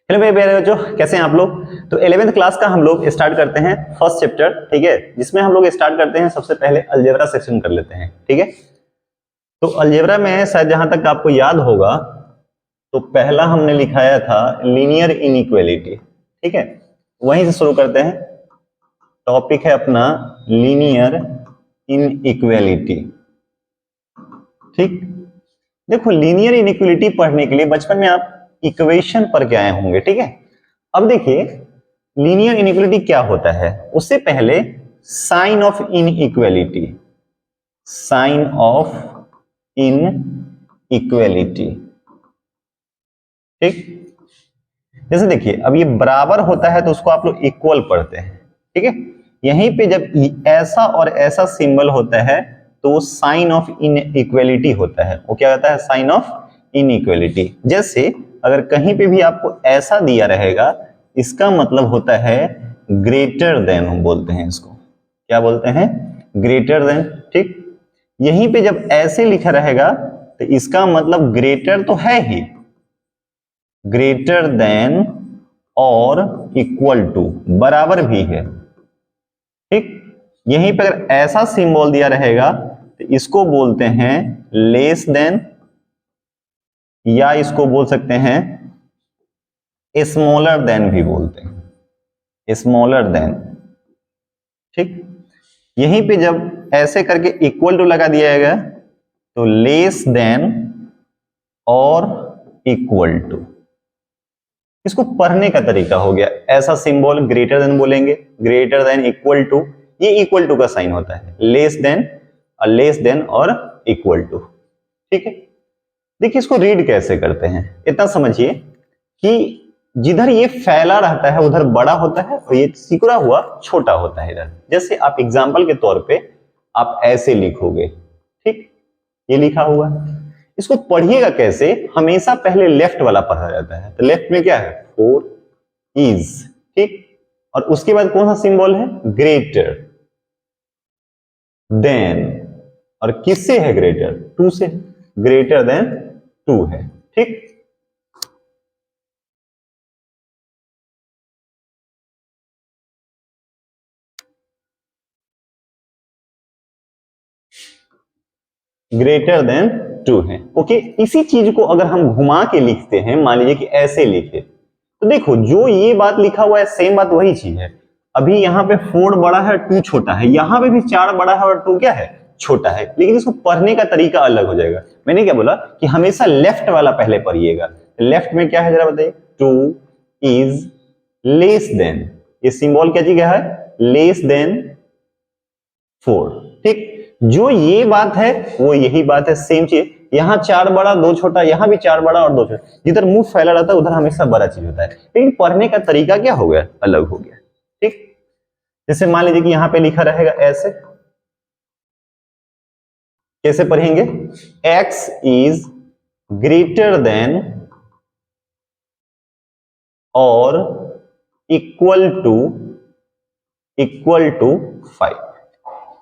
Hello मेरे प्यारे बच्चों, कैसे हैं आप लोग। तो 11वीं क्लास का हम लोग स्टार्ट करते हैं फर्स्ट चैप्टर, ठीक है, जिसमें हम लोग स्टार्ट करते हैं सबसे पहले अलजेब्रा सेक्शन कर लेते हैं, ठीक है। तो अलजेब्रा में शायद जहां तक आपको याद होगा तो पहला हमने लिखाया था लीनियर इनइक्वालिटी, ठीक है। वहीं से शुरू करते हैं। टॉपिक है अपना लीनियर इनइक्वालिटी, ठीक। देखो, लीनियर इनइक्वालिटी पढ़ने के लिए बचपन में आप इक्वेशन पर के आए होंगे, ठीक है। अब देखिए लीनियर इनइक्वालिटी क्या होता है, उससे पहले sign of inequality, sign of inequality, ठीक। जैसे देखिए अब ये बराबर होता है तो उसको आप लोग इक्वल पढ़ते हैं, ठीक है। यहीं पे जब ऐसा और ऐसा सिंबल होता है तो वो साइन ऑफ इनइक्वालिटी होता है। वो क्या होता है? Sign of inequality. जैसे अगर कहीं पे भी आपको ऐसा दिया रहेगा, इसका मतलब होता है ग्रेटर देन, हम बोलते हैं इसको, क्या बोलते हैं? ग्रेटर देन, ठीक। यहीं पे जब ऐसे लिखा रहेगा तो इसका मतलब ग्रेटर तो है ही, ग्रेटर देन और इक्वल टू, बराबर भी है, ठीक। यहीं पर अगर ऐसा सिंबल दिया रहेगा तो इसको बोलते हैं लेस देन, या इसको बोल सकते हैं स्मॉलर देन भी बोलते हैं, स्मॉलर देन, ठीक। यहीं पे जब ऐसे करके इक्वल टू लगा दिया जाएगा तो लेस देन और इक्वल टू। इसको पढ़ने का तरीका हो गया, ऐसा सिंबल ग्रेटर देन बोलेंगे, ग्रेटर देन इक्वल टू, ये इक्वल टू का साइन होता है, लेस देन और इक्वल टू, ठीक है। देखिए इसको रीड कैसे करते हैं, इतना समझिए कि जिधर ये फैला रहता है उधर बड़ा होता है और ये सिकुड़ा हुआ छोटा होता है इधर। जैसे आप एग्जाम्पल के तौर पे आप ऐसे लिखोगे, ठीक, ये लिखा हुआ है। इसको पढ़िएगा कैसे, हमेशा पहले लेफ्ट वाला पढ़ा जाता है। तो लेफ्ट में क्या है? 4 इज, ठीक। और उसके बाद कौन सा सिंबल है? Greater than. और किससे है ग्रेटर? 2 से, ग्रेटर देन 2 है, ठीक। ग्रेटर देन 2 है, ओके। इसी चीज को अगर हम घुमा के लिखते हैं, मान लीजिए कि ऐसे लिखे, तो देखो जो ये बात लिखा हुआ है सेम बात वही चीज है। अभी यहाँ पे 4 बड़ा है 2 छोटा है, यहाँ पे भी 4 बड़ा है और 2 क्या है? छोटा है। लेकिन इसको पढ़ने का तरीका अलग हो जाएगा। मैंने क्या बोला कि हमेशा लेफ्ट वाला पहले पढ़िएगा। लेफ्ट में क्या है जरा बताइए? 2 इज लेस देन, ये सिंबल क्या चीज है? लेस देन 4, ठीक। जो ये बात है वो यही बात है, सेम चीज। यहाँ 4 बड़ा 2 छोटा, यहाँ भी 4 बड़ा और 2 छोटा। जिधर मुंह फैला रहता है उधर हमेशा बड़ा चीज होता है, लेकिन पढ़ने का तरीका क्या हो गया? अलग हो गया, ठीक। जैसे मान लीजिए कि यहाँ पे लिखा रहेगा ऐसे, कैसे पढ़ेंगे? x इज ग्रेटर देन और इक्वल टू 5।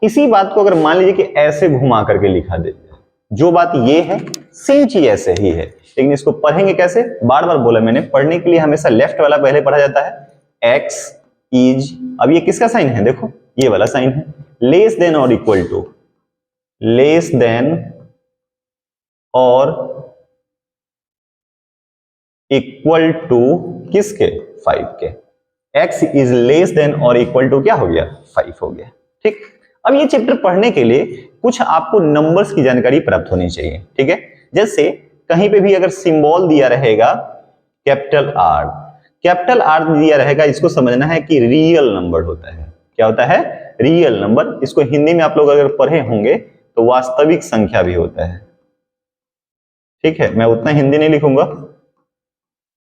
इसी बात को अगर मान लीजिए कि ऐसे घुमा करके लिखा देते हैं, जो बात ये है सेम चीज ऐसे ही है, लेकिन इसको पढ़ेंगे कैसे? बार बार बोला मैंने, पढ़ने के लिए हमेशा लेफ्ट वाला पहले पढ़ा जाता है। x इज, अब ये किसका साइन है? देखो ये वाला साइन है, लेस देन और इक्वल टू, लेस देन और इक्वल टू किसके? 5 के। x इज लेस देन और इक्वल टू क्या हो गया? 5 हो गया, ठीक। अब ये चैप्टर पढ़ने के लिए कुछ आपको नंबर्स की जानकारी प्राप्त होनी चाहिए, ठीक है। जैसे कहीं पे भी अगर सिंबल दिया रहेगा कैपिटल आर दिया रहेगा, इसको समझना है कि रियल नंबर होता है। क्या होता है? Real number. इसको हिंदी में आप लोग अगर पढ़े होंगे तो वास्तविक संख्या भी होता है, ठीक है। मैं उतना हिंदी नहीं लिखूंगा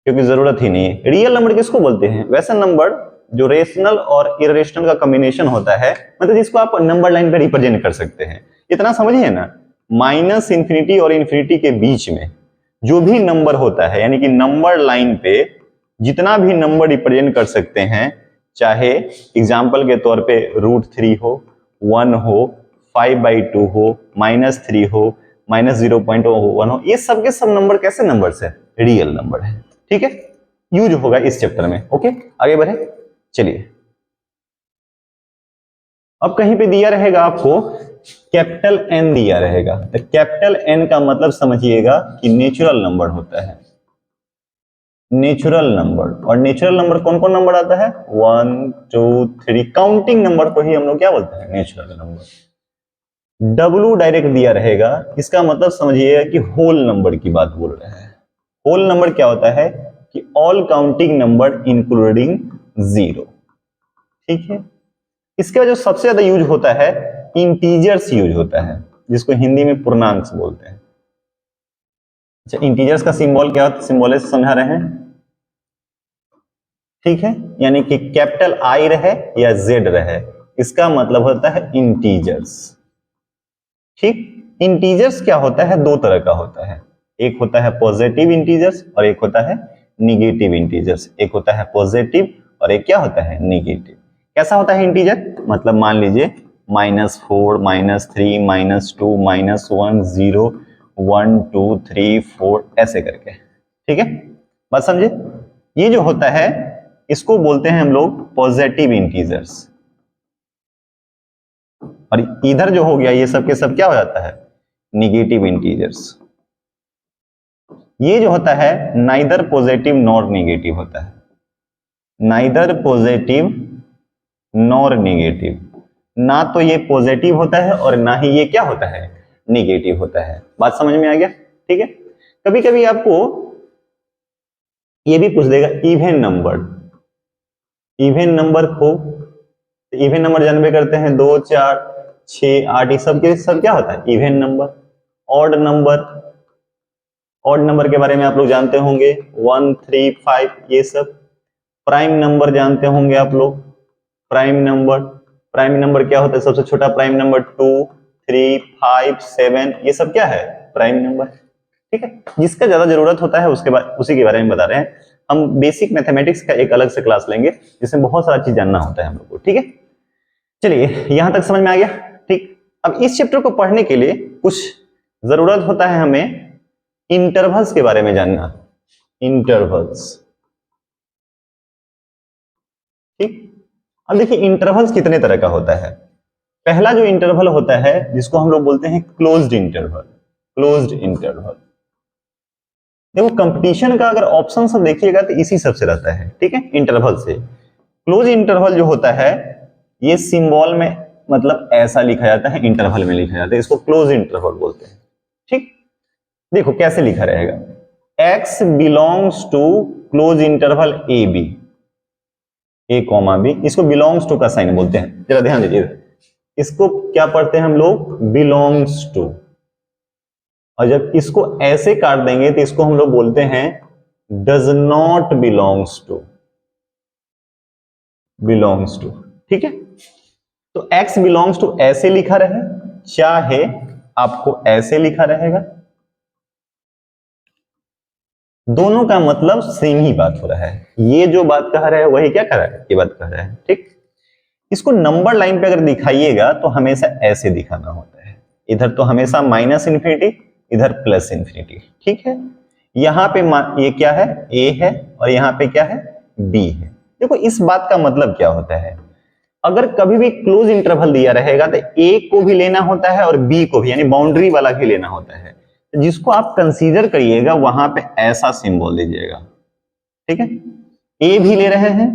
क्योंकि जरूरत ही नहीं है। रियल नंबर किसको बोलते हैं? वैसा नंबर जो रेशनल और इरेशनल का कॉम्बिनेशन होता है, मतलब जिसको आप नंबर लाइन पे रिप्रेजेंट कर सकते हैं। इतना समझिए ना, माइनस इंफिनिटी और इंफिनिटी के बीच में जो भी नंबर होता है, यानी कि नंबर लाइन पे जितना भी नंबर रिप्रेजेंट कर सकते हैं, चाहे एग्जाम्पल के तौर पे √3 हो, 1 हो, 5/2 हो, -3 हो, -0.1 हो, ये सब के सब नंबर कैसे नंबर है? रियल नंबर है, ठीक है। यूज होगा इस चैप्टर में। ओके, आगे बढ़े, चलिए। अब कहीं पे दिया रहेगा आपको कैपिटल एन दिया रहेगा, तो कैपिटल एन का मतलब समझिएगा कि नेचुरल नंबर होता है, नेचुरल नंबर। और नेचुरल नंबर कौन कौन नंबर आता है? 1 2 3, काउंटिंग नंबर को ही हम लोग क्या बोलते हैं? Natural number. डब्लू डायरेक्ट दिया रहेगा, इसका मतलब समझिएगा कि होल नंबर की बात बोल रहे हैं। होल नंबर क्या होता है? कि ऑल काउंटिंग नंबर इंक्लूडिंग 0। ठीक है। इसके बाद जो सबसे ज्यादा यूज होता है इंटीजर्स यूज होता है, जिसको हिंदी में पूर्णांक बोलते हैं। अच्छा, इंटीजर्स का सिंबल क्या होता है? सिंबल से समझा रहे हैं, ठीक है। यानी कि कैपिटल आई रहे या जेड रहे, इसका मतलब होता है इंटीजर्स। ठीक। इंटीजर्स क्या होता है? दो तरह का होता है, एक होता है पॉजिटिव इंटीजर्स और एक होता है निगेटिव इंटीजर्स। एक होता है पॉजिटिव और एक क्या होता है? निगेटिव। कैसा होता है इंटीजर? मतलब मान लीजिए -4, -3, -2, -1, 0, 1 2 3 4 ऐसे करके। ठीक है, बात समझे? ये जो होता है इसको बोलते हैं हम लोग पॉजिटिव इंटीजर्स। और इधर जो हो गया ये सब के सब क्या हो जाता है? Negative integers. ये जो होता है नाइदर पॉजिटिव नॉर निगेटिव होता है, नाइदर पॉजिटिव नॉर निगेटिव। ना तो ये पॉजिटिव होता है और ना ही ये क्या होता है? निगेटिव होता है। बात समझ में आ गया? ठीक है। कभी कभी आपको ये भी पूछ देगा इवन नंबर, इवन नंबर खूब, इवन नंबर जानबे करते हैं 2 4 6 8, ये सब के सब क्या होता है? Even number. Odd number, odd number के बारे में आप लोग जानते होंगे 1 3 5 ये सब। प्राइम नंबर जानते होंगे आप लोग, प्राइम नंबर। प्राइम नंबर क्या होता है? सबसे छोटा प्राइम नंबर 2 3 5 7, ये सब क्या है? Prime number. ठीक है, जिसका ज्यादा जरूरत होता है उसके बाद उसी के बारे में बता रहे हैं। हम बेसिक मैथमेटिक्स का एक अलग से क्लास लेंगे जिसमें बहुत सारा चीज जानना होता है हम लोग को। ठीक है, चलिए यहां तक समझ में आ गया। ठीक, अब इस चैप्टर को पढ़ने के लिए कुछ जरूरत होता है हमें इंटरवल्स के बारे में जानना, इंटरवल्स। ठीक, अब देखिए इंटरवल्स कितने तरह का होता है। पहला जो इंटरवल होता है जिसको हम लोग बोलते हैं क्लोज्ड इंटरवल, क्लोज्ड इंटरवल। देखो कंपटीशन का अगर ऑप्शन सब देखिएगा तो इसी सबसे रहता है। ठीक है, इंटरवल से। क्लोज इंटरवल जो होता है ये सिंबल में मतलब ऐसा लिखा जाता है, इंटरवल में लिखा जाता है, इसको क्लोज इंटरवल बोलते हैं। ठीक, देखो कैसे लिखा रहेगा, x belongs to closed interval A B, A comma B, इसको बिलोंग्स टू का साइन बोलते हैं। जरा ध्यान दीजिए, इसको क्या पढ़ते हैं हम लोग? Belongs to. और जब इसको ऐसे काट देंगे तो इसको हम लोग बोलते हैं does not belongs to, belongs to. ठीक है, तो x बिलोंग्स टू ऐसे लिखा रहे, चाहे आपको ऐसे लिखा रहेगा, दोनों का मतलब सेम ही बात हो रहा है। ये जो बात कह रहा है वही क्या कह रहा है? ये बात कह रहा है। ठीक, इसको नंबर लाइन पे अगर दिखाइएगा तो हमेशा ऐसे दिखाना होता है, इधर तो हमेशा माइनस इन्फिनिटी, इधर प्लस इन्फिनिटी। ठीक है, यहां पे ये क्या है? a है और यहां पे क्या है? b है। देखो इस बात का मतलब क्या होता है, अगर कभी भी क्लोज इंटरवल दिया रहेगा तो a को भी लेना होता है और b को भी, यानी बाउंड्री वाला भी लेना होता है। जिसको आप कंसीडर करिएगा वहां पे ऐसा सिंबल दीजिएगा। ठीक है, a भी ले रहे हैं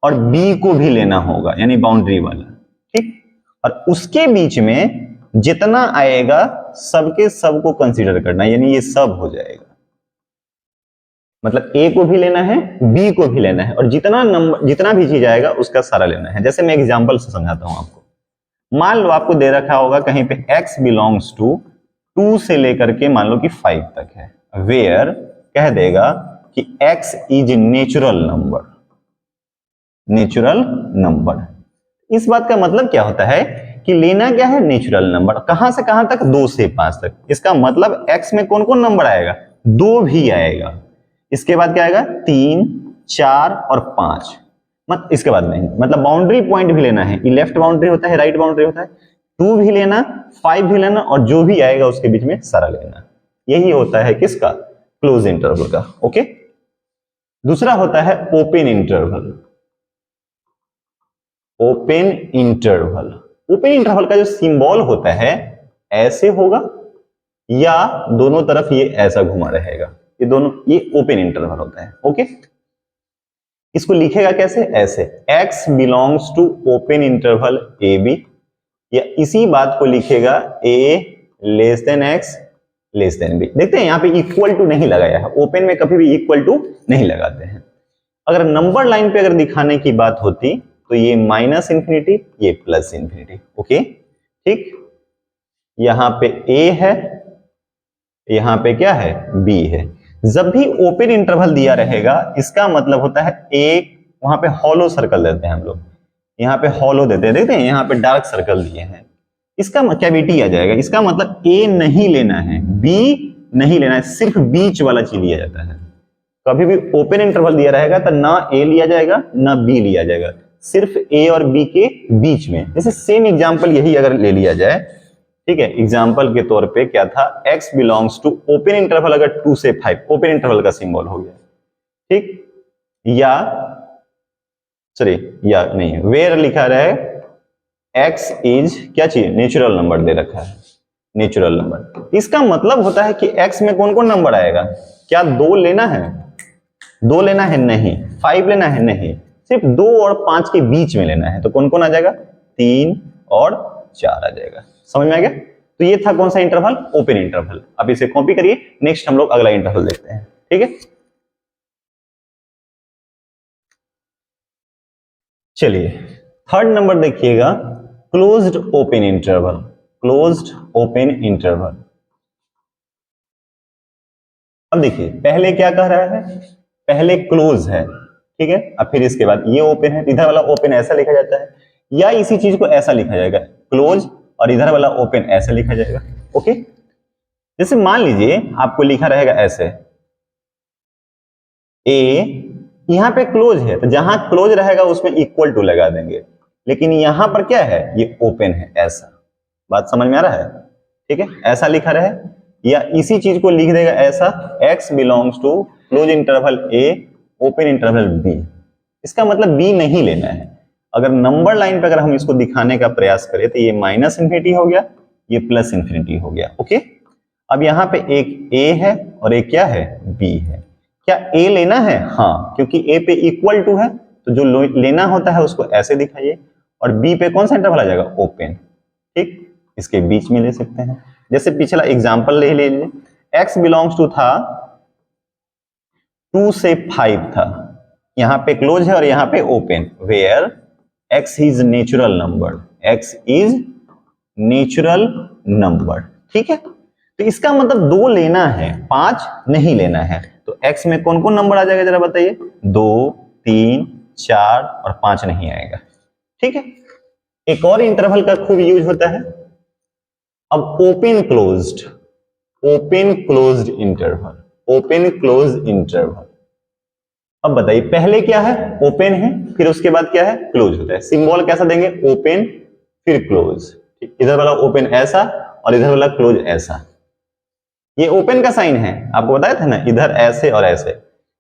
और b को भी लेना होगा, यानी बाउंड्री वाला। ठीक, और उसके बीच में जितना आएगा सबके सब को कंसीडर करना, यानी ये सब हो जाएगा। मतलब a को भी लेना है, b को भी लेना है, और जितना नंबर जितना भी चीज आएगा उसका सारा लेना है। जैसे मैं एग्जांपल से समझाता हूं आपको। मान लो आपको दे रखा होगा कहीं पे x बिलोंग्स टू 2 से लेकर के मान लो कि 5 तक है, वेयर कह देगा कि x is natural number, natural number. इस बात का मतलब क्या होता है कि लेना क्या है? Natural number. कहां से कहां तक? 2 से 5 तक। इसका मतलब x में कौन कौन नंबर आएगा? 2 भी आएगा। इसके बाद क्या आएगा? 3 4 और 5। मत इसके बाद नहीं, मतलब बाउंड्री पॉइंट भी लेना है। ये लेफ्ट बाउंड्री होता है, राइट बाउंड्री होता है। 2 भी लेना, 5 भी लेना, और जो भी आएगा उसके बीच में सारा लेना। यही होता है किसका? क्लोज इंटरवल का। ओके, दूसरा होता है open interval. Open interval, open interval का जो सिंबल होता है ऐसे होगा या दोनों तरफ ये ऐसा घुमा रहेगा, ये दोनों, ये ओपन इंटरवल होता है। ओके, इसको लिखेगा कैसे, ऐसे x belongs to open interval A B, या इसी बात को लिखेगा a less than x less than B. देखते हैं यहाँ पे इक्वल टू नहीं लगाया है, ओपन में कभी भी इक्वल टू नहीं लगाते हैं। अगर नंबर लाइन पे अगर दिखाने की बात होती तो ये माइनस इंफिनिटी, ये प्लस इंफिनिटी। ओके, ठीक, यहां पे a है, यहां पे क्या है, b है। जब भी ओपन इंटरवल दिया रहेगा इसका मतलब होता है एक, वहां पे हॉलो सर्कल देते हैं हम लोग, यहाँ पे हॉलो देते हैं, देखते हैं यहाँ पे डार्क सर्कल दिए हैं, इसका कैविटी आ जाएगा। इसका मतलब a नहीं लेना है, b नहीं लेना है, सिर्फ बीच वाला चीज लिया जाता है। कभी भी ओपन इंटरवल दिया रहेगा तो ना a लिया जाएगा ना b लिया जाएगा, सिर्फ a और b के बीच में। जैसे सेम एग्जांपल यही अगर ले लिया जाए, ठीक है, एग्जांपल के तौर पे क्या था, x belongs to open interval अगर 2 से 5, ओपन इंटरवल का सिंबल हो गया, ठीक, या सॉरी या नहीं, वेयर लिखा रहे x इज क्या चीज, नेचुरल नंबर दे रखा है, नेचुरल नंबर। इसका मतलब होता है कि x में कौन कौन नंबर आएगा, क्या 2 लेना है, 2 लेना है नहीं, 5 लेना है नहीं, सिर्फ 2 और 5 के बीच में लेना है। तो कौन कौन आ जाएगा, 3 और 4 आ जाएगा। समझ में आ गया? तो ये था कौन सा इंटरवल, ओपन इंटरवल। अब इसे कॉपी करिए, नेक्स्ट हम लोग अगला इंटरवल देखते हैं, ठीक है। चलिए थर्ड नंबर देखिएगा, closed open interval. Closed open interval, अब देखिए पहले क्या कह रहा है, पहले क्लोज है, ठीक है, अब फिर इसके बाद ये ओपन है, इधर वाला ओपन ऐसा लिखा जाता है, या इसी चीज को ऐसा लिखा जाएगा, क्लोज, और इधर वाला ओपन ऐसा लिखा जाएगा। ओके, जैसे मान लीजिए आपको लिखा रहेगा ऐसे, ए, यहां पे क्लोज है तो जहां क्लोज रहेगा उसमें इक्वल टू लगा देंगे, लेकिन यहां पर क्या है, ये ओपन है, ऐसा। बात समझ में आ रहा है, ठीक है, ऐसा लिखा रहे, या इसी चीज को लिख देगा ऐसा, x belongs to closed interval a open interval b। इसका मतलब b नहीं लेना है। अगर नंबर लाइन पे अगर हम इसको दिखाने का प्रयास करें तो ये माइनस इंफिनिटी हो गया, ये प्लस इंफिनिटी हो गया। ओके, अब यहाँ पे एक a है और एक क्या है, b है। क्या a लेना है, हाँ, क्योंकि a पे इक्वल टू है तो जो लेना होता है उसको ऐसे दिखाइए, और b पे कौन सा इंटरवल आ जाएगा, ओपन, ठीक, इसके बीच में ले सकते हैं। जैसे पिछला एग्जांपल ले लीजिए, x बिलोंग्स टू था 2 से 5 था, यहां पे क्लोज है और यहां पे open, where x is natural number, x is natural number, ठीक है। तो इसका मतलब 2 लेना है, 5 नहीं लेना है। तो x में कौन कौन नंबर आ जाएगा जरा बताइए, 2, 3, 4 और 5 नहीं आएगा, ठीक है। एक और इंटरवल का खूब यूज होता है, अब open closed, open closed interval, open close interval. अब बताइए पहले क्या है, ओपन है, फिर उसके बाद क्या है, क्लोज होता है। सिंबल कैसा देंगे, ओपन फिर क्लोज, इधर वाला ओपन ऐसा और इधर वाला क्लोज ऐसा। ये ओपन का साइन है, आपको बताया था ना, इधर ऐसे और ऐसे,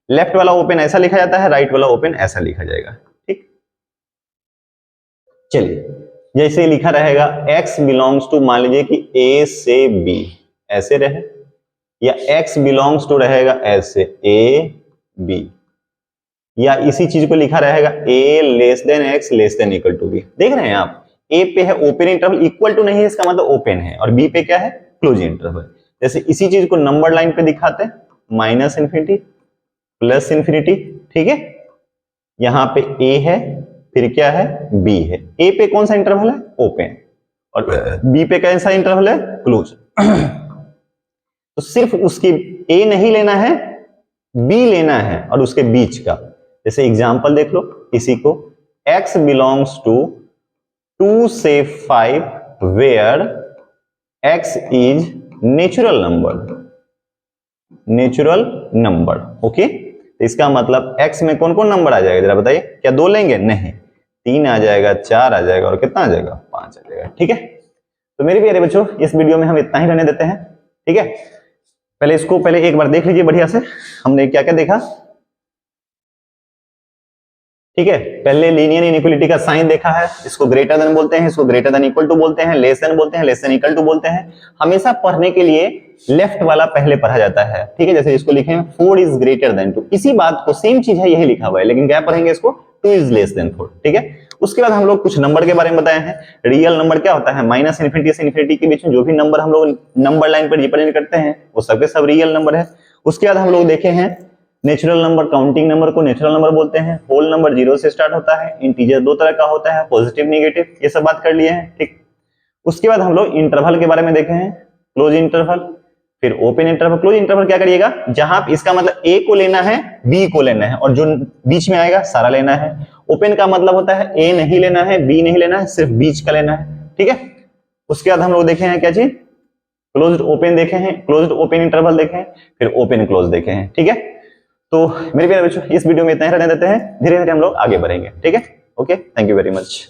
लेफ्ट वाला ओपन ऐसा लिखा जाता है, राइट वाला ओपन ऐसा लिखा जाएगा, ठीक। चलिए जैसे लिखा रहेगा x बिलोंग्स टू, मान लीजिए कि a से b ऐसे रहे, या x बिलोंग्स टू रहेगा ऐसे a b, या इसी चीज को लिखा रहेगा a less than x less than equal to b। देख रहे हैं आप, a पे है ओपन इंटरवल, इक्वल टू नहीं है इसका मतलब ओपन है, और b पे क्या है, क्लोज इंटरवल। जैसे इसी चीज को नंबर लाइन पे दिखाते हैं, माइनस इंफिनिटी प्लस इंफिनिटी, ठीक है, यहां पे a है, फिर क्या है, b है। a पे कौन सा इंटरवल है, ओपन, और b पे कैसा इंटरवल है, क्लोज। तो सिर्फ उसकी a नहीं लेना है, b लेना है और उसके बीच का। जैसे एग्जांपल देख लो इसी को, x बिलोंग्स टू 2 से 5 where x is natural number, natural number. Okay, तो इसका मतलब x में कौन कौन नंबर आ जाएगा जरा बताइए, क्या 2 लेंगे, नहीं, 3 आ जाएगा, 4 आ जाएगा और कितना आ जाएगा, 5 आ जाएगा, ठीक है। तो मेरे प्यारे बच्चों इस वीडियो में हम इतना ही रहने देते हैं, ठीक है। पहले इसको पहले एक बार देख लीजिए बढ़िया से, हमने क्या क्या देखा, ठीक है, पहले लीनियर इनइक्वालिटी का साइन देखा है, इसको ग्रेटर देन बोलते हैं, इसको ग्रेटर देन इक्वल टू बोलते हैं, लेस देन बोलते हैं, लेस देन इक्वल टू बोलते हैं। हमेशा पढ़ने के लिए लेफ्ट वाला पहले पढ़ा जाता है, ठीक है। जैसे इसको लिखे हैं 4 इज ग्रेटर देन 2, इसी बात को सेम चीज है, यही लिखा हुआ है, लेकिन क्या पढ़ेंगे इसको 2 इज लेस देन 4, ठीक है। उसके बाद हम लोग कुछ नंबर के बारे में बताए हैं। रियल नंबर क्या होता है, माइनस इन्फिनिटी से इन्फिनिटी के बीच में जो भी नंबर हम लोग नंबर लाइन पर रिप्रेजेंट करते हैं वो सबके सब रियल नंबर है। उसके बाद हम लोग देखे हैं नेचुरल नंबर, काउंटिंग नंबर को नेचुरल नंबर बोलते हैं। होल नंबर 0 से स्टार्ट होता है, इंटीजर 2 तरह का होता है, पॉजिटिव नेगेटिव, ये सब बात कर लिए हैं, ठीक। उसके बाद हम लोग इंटरवल के बारे में देखे हैं, क्लोज इंटरवल, फिर ओपन इंटरवल। क्लोज इंटरवल क्या करिएगा, जहां इसका मतलब ए को लेना है, बी को लेना है, और जो बीच में आएगा सारा लेना है। ओपन का मतलब होता है ए नहीं लेना है, बी नहीं लेना है, सिर्फ बीच का लेना है, ठीक है। उसके बाद हम लोग देखे हैं क्या चीज, क्लोज्ड ओपन देखे हैं, क्लोज्ड ओपन इंटरवल देखे हैं, फिर ओपन क्लोज देखे हैं, ठीक है। तो मेरे प्यारे बच्चों, इस वीडियो में इतना ही रहने देते हैं, धीरे धीरे हम लोग आगे बढ़ेंगे, ठीक है। Okay, thank you very much.